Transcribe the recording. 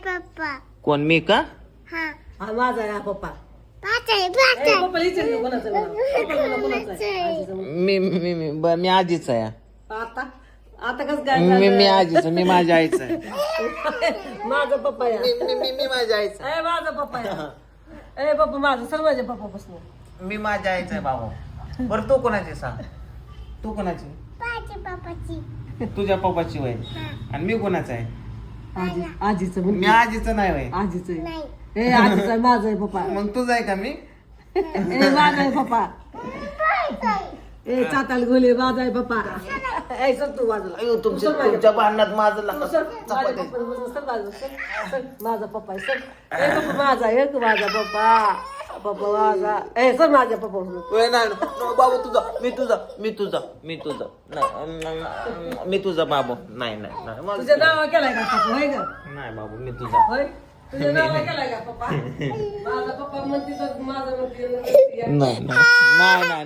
पप्पा कोण मी का? हा हा माझा आहे हा पप्पा पाच आहे ए, पप्पाला विचार की कोणाचा आहे मला. पप्पाला कोणाचा आहे? आजीचा मुलगा. मी आजीच आहे. आता आता कसं काय मी झालं? आजीच, मी माझ्या आईच आहे. माझा पप्पा या मी माझ्या आईच ए माझा पप्पा या ए पप्पा माझा सर माझ्या पप्पा बसलो मी माझ्या आईच आहे बाबा. बरं तू कोणाची सांग? तू कोणाची? पाच पप्पाची तुझ्या पप्पाची वय. आणि मी कोणाचा आहे? आजी आजीचं मी मुलगा आजीचं नाही वय. आजीचं आहे. नाही ए आजीचं आहे माझा आहे पप्पा मग तुझं आहे का मी? ए माझा आहे पप्पा ए चाताल गोले माझा आहे पप्पा ए सर तू बाजूला अयो, तुमच्या भांडणात माझं सर, माझ्या पप्पाला सर बाजूला, सर, माझा पप्पा आहे सर ए पप्पा माझा आहे तू माझा पप्पा पप्पा माझा ए सर माझ्या पप्पा नाही बाबू तुझा मी तुझा मी तुझा बाबू नाही नाही नाही मला- तुझ्या नावा केलाय का पप्पा होय का नाही बाबू मी तुझा. होय तुझ्या नावा केलाय का पप्पा माझा पप्पा म्हणते तर माझा म्हणते नाही नाही नाही नाही